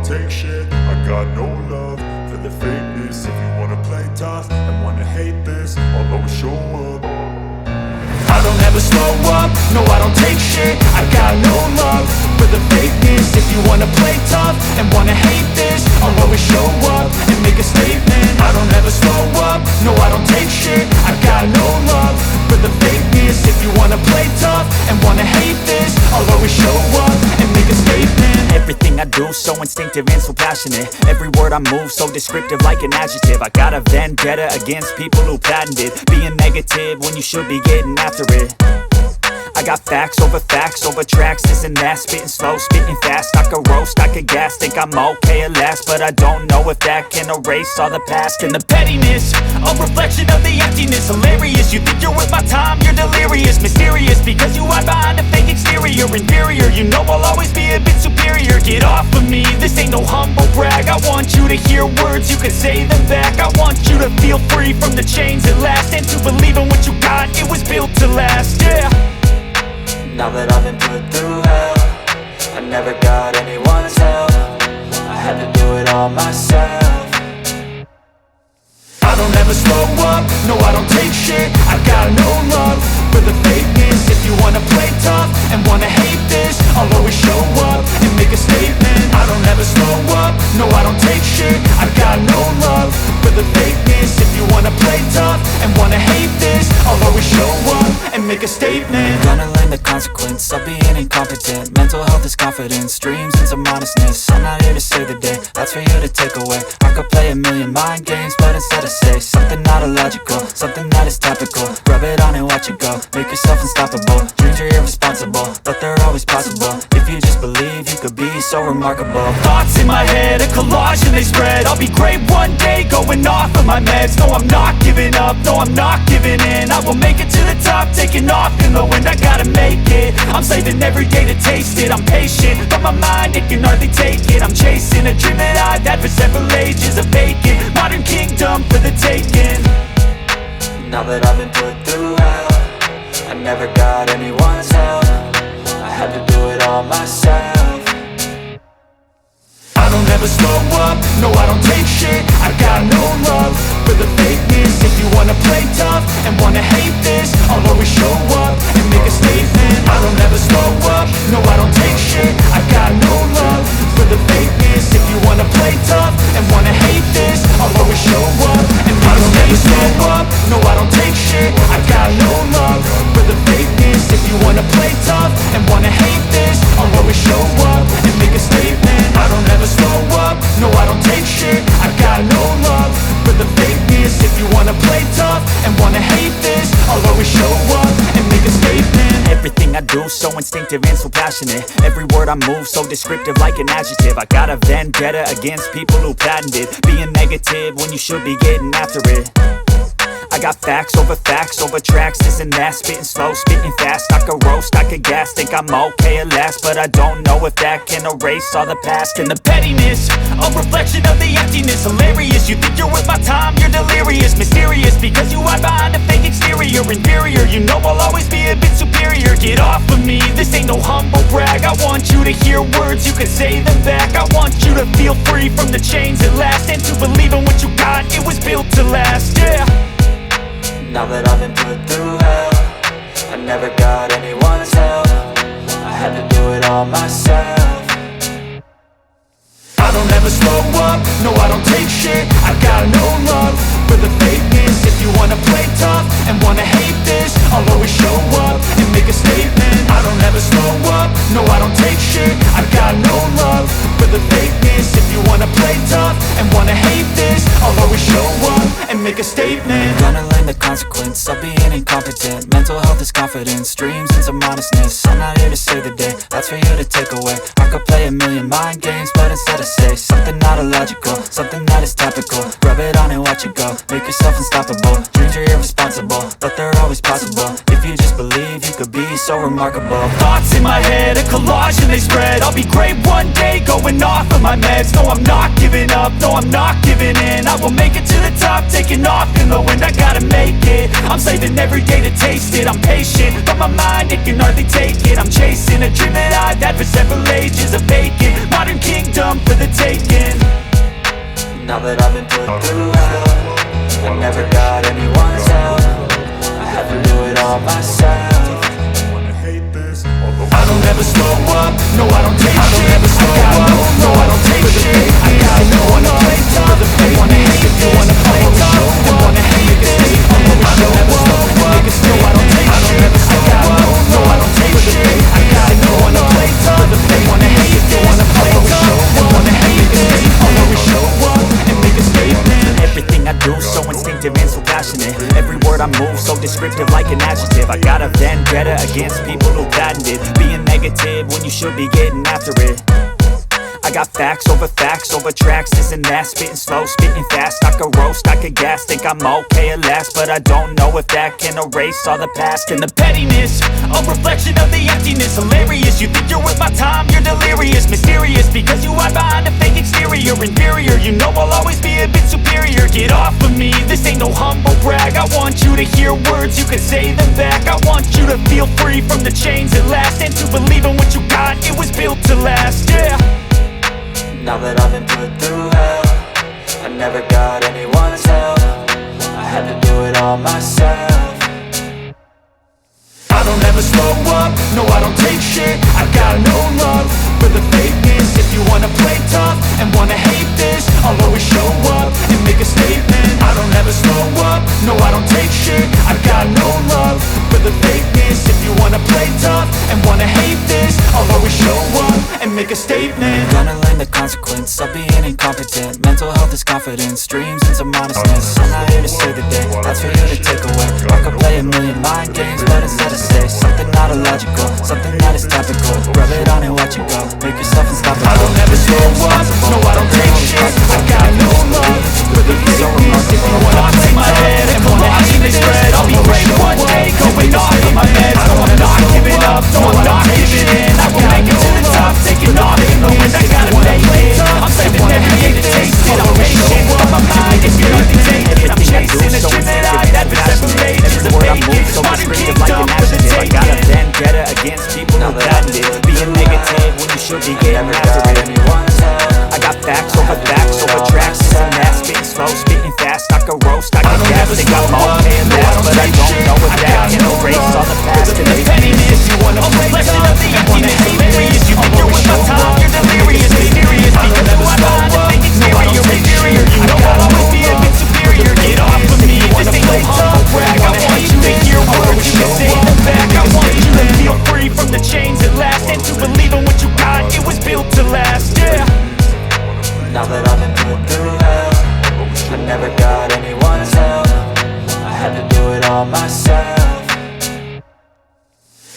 take shit. I got no love for the fakeness. If you wanna play tough and wanna hate this, I'll always show up. I don't ever slow up, no I don't take shit. I got no love for the fakeness. If you wanna play tough and wanna hate this, I'll always show up and make a statement. I don't ever slow up, no I don't take shit. I got no love for the fakeness. If you wanna play tough and wanna hate this, I'll always show up and make a statement. Everything I do so instinctive and so passionate. Every word I move so descriptive like an adjective. I got a vendetta against people who patented being negative when you should be getting after it. I got facts over tracks, this and that. Spitting slow, spitting fast. I could roast, I could gas. Think I'm okay at last, but I don't know if that can erase all the past. And the pettiness, a reflection of the emptiness. Hilarious, you think you're worth my time, you're delirious. Mysterious, because you hide behind a fake exterior. Inferior, you know I'll always be a bit superior. Get off of me, this ain't no humble brag. I want you to hear words, you can say them back. I want you to feel free from the chains at last, and to believe in what you got, it was built to last, yeah. Now that I've been put through hell, I never got anyone's help. I had to do it all myself. I don't ever slow up, no I don't take shit. I got no love for the fakeness. If you wanna play tough and wanna hate this, I'll always show up and make a statement. I don't ever slow up, no I don't take shit. I got no love for the fakeness. If you wanna play tough and wanna hate this, I'll always show up and make a statement. Gonna learn the consequence of being incompetent. Mental health is confidence, dreams and some honestness. I'm not here to save the day, that's for you to take away. I could play a million mind games, but instead I say something not illogical, something that is topical. Rub it on and watch it go, make yourself unstoppable. Dreams are irresponsible, but they're always possible. If you just believe, you could be so remarkable. Thoughts in my head, a collage and they spread. I'll be great one day, going off of my meds. No, I'm not giving up, no, I'm not giving in. I will make it to the top, taking off in the wind. I gotta make it, I'm saving every day to taste it. I'm patient, but my mind, it can hardly take it. I'm chasing a dream that I've had for several ages. A vacant, modern kingdom for the taking. Now that I've been put through hell, I never got anyone's help. I had to do it all myself. I don't ever slow up, no I don't take shit. I got no love for the fakeness. If you wanna play tough and wanna hate this, I'll always show up and make a statement. I don't ever slow up, no I don't take shit. I got no love for the fakeness. If you wanna play tough and wanna hate this, I'll always show up and make a statement. I don't ever slow up, no I don't take shit. I got no love for the fakeness. If you wanna play tough and wanna hate this, I'll always show up and make a statement. I don't ever slow up, no I don't take shit. I got no love for the fakeness. If you wanna play tough and wanna hate this, I'll always show up and make a statement. Everything I do so instinctive and so passionate. Every word I move so descriptive like an adjective. I got a vendetta against people who patented being negative when you should be getting after it. I got facts over tracks, this and that. Spitting slow, spitting fast. I could roast, I could gas. Think I'm okay at last, but I don't know if that can erase all the past. And the pettiness, a reflection of the emptiness. Hilarious, you think you're worth my time, you're delirious. Mysterious, because you hide behind a fake exterior. Inferior, you know I'll always be a bit superior. Get off of me, this ain't no humble brag. I want you to hear words, you can say them back. I want you to feel free from the chains at last, and to believe in what you got, it was built to last, yeah. Now that I've been put through hell, I never got anyone's help. I had to do it all myself. I don't ever slow up, no I don't take shit. I got no love for the fakeness. If you wanna play tough and wanna hate this, I'll always show up and make a statement. I don't ever slow up, no I don't take shit. I got no love for the fakeness. If you wanna play tough and wanna hate this, I'll always show up and make a statement. Gonna learn the consequence of being incompetent. Mental health is confidence, dreams and some honestness. I'm not here to save the day, that's for you to take away. I could play a million mind games, but instead I say something not illogical, something that is topical. Rub it on and watch it go, make yourself unstoppable. Dreams are irresponsible, but they're always possible. If you just believe, you could be so remarkable. Thoughts in my head, a collage and they spread. I'll be great one day, going off of my meds. No, I'm not giving up, no, I'm not giving in. I will make it to the top, taking off in the wind. I gotta make it, I'm saving every day to taste it. I'm patient, but my mind, it can hardly take it. I'm chasing a dream that I've had for several ages. A vacant, modern kingdom for the taking. Now that I've been put through hell, I never got anyone's help. I had to do it all myself. I don't ever slow up, no I don't take shit. I got no, I don't take shit. I got no one to play tough. They wanna hate if you wanna play tough. They wanna hate this. I don't ever slow up, niggas still I don't take shit. I got no, I don't take shit. I got no one to play tough. They wanna hate if you wanna play tough. They wanna hate this. I'll always show up and make a statement. Everything I do so instinctive and so passionate. Every word I move so descriptive like an adjective. I got a vendetta against people who patented being negative when you should be getting after it. I got facts over tracks, this and that. Spitting slow, spitting fast, I could roast, I could gas. Think I'm okay at last, but I don't know if that can erase all the past. And the pettiness, a reflection of the emptiness. Hilarious, you think you're worth my time, you're delirious. Mysterious, because you hide behind a fake exterior. Inferior, you know I'll always be a bit superior. Get off of me, this ain't no humble brag. I want you to hear words, you can say them back. I want you to feel free from the chains at last, and to believe in what you got, it was built to last, yeah. Now that I've been put through hell, I never got anyone's help. I had to do it all myself. I don't ever slow up, no I don't take shit. I got no love for the fakeness. If you wanna play tough and wanna hate this, I'll always show up and make a statement. I don't ever slow up, no I don't take shit. I got no love for the fakeness. If you wanna play tough and wanna hate this, I'll always show up and make a statement. Gonna learn the consequence of being incompetent. Mental health is confidence, dreams into modestness. I'm not here to save the day, that's for you to take away. I could play a million mind games, but instead I say something not illogical, something that is topical. Rub it on and watch it go, make yourself unstoppable. I don't ever slow up, no I don't take shit. I got no love for the fakeness. If you wanna take my head and wanna hate this, I'll be great one day, going off of my meds. No I'm not giving up, no I'm not giving in. I will make it to the top, taking off in the wind. I gotta make it, I'm saving every day to taste it. I'm patient, but my mind is gonna be taken. I'm chasing a dream that I had been separated. It's a fake, So modern descriptive like kingdom an for the adjective. I got a taking. vendetta against people who patented being negative when you should be getting after it. I got facts over tracks, this and that. Spitting slow, spitting fast, I could roast, I could gas. Think I'm okay at last, but I don't know if that can erase all the past. And the pettiness, you want a reflection of the emptiness. Hilarious, you think you're with my time, you're delirious. Mysterious, because you are behind a fake exterior. Inferior, you know I'll always be a bit superior. Get off of me, this ain't no humble brag. I want you to hear words, you can say them back. I want you to feel free from the chains at last, and to believe in what you got, it was built to last, yeah. Now that I've been put through hell, I never got anyone's help. I had to do it all myself.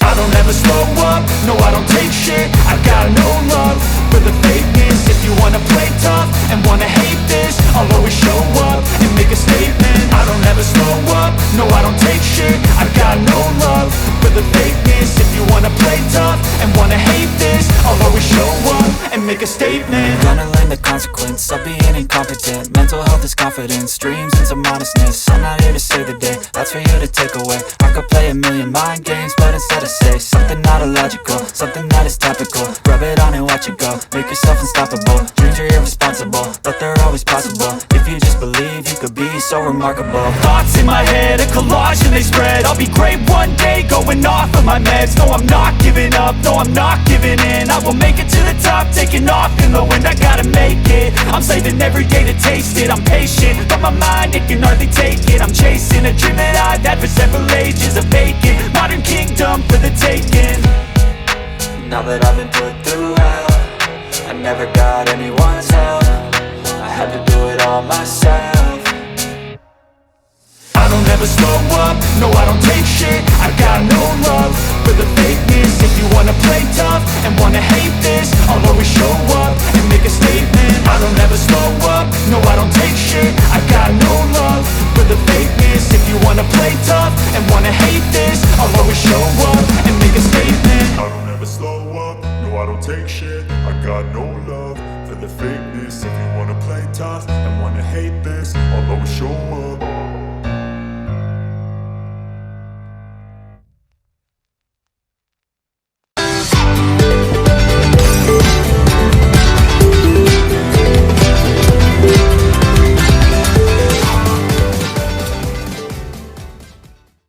I don't ever slow up, no I don't take shit. I got no love for the fakeness. If you wanna play tough and wanna hate this, I'll always show up and make a statement. I don't ever slow up, no I don't take shit. I got no love for the fakeness. If you wanna play tough and wanna hate this, I'll always show up and make a statement. Gonna learn the consequence of being incompetent. Mental health is confidence, dreams into modestness. I'm not here to save the day, that's for you to take away. I could play a million mind games, but instead I say something not illogical, something that is topical. Rub it on and watch it go, make yourself unstoppable. Dreams are irresponsible, but they're always possible. If you just believe, you could be so remarkable. Thoughts in my head, a collage and they spread. I'll be great one day, going off of my meds. No I'm not giving up, no I'm not giving in. I will make it to the top, taking off in the wind. I gotta make it, I'm saving every day to taste it. I'm patient, but my mind, it can hardly take it. I'm chasing a dream that I've had for several ages. A vacant, modern kingdom for the taking. Now that I've been put through hell, I never got anyone's help. I had to do it all myself. I don't ever slow up, no I don't take shit. I got no love for the fakeness. If you wanna play tough and wanna hate this, I'll always show up and make a statement. I don't ever slow up, no I don't take shit. I got no love for the fakeness. If you wanna play tough and wanna hate this, I'll always show up and make a statement. I don't ever slow up, no I don't take shit. I got no love for the fakeness. If you wanna play tough and wanna hate this, I'll always show up.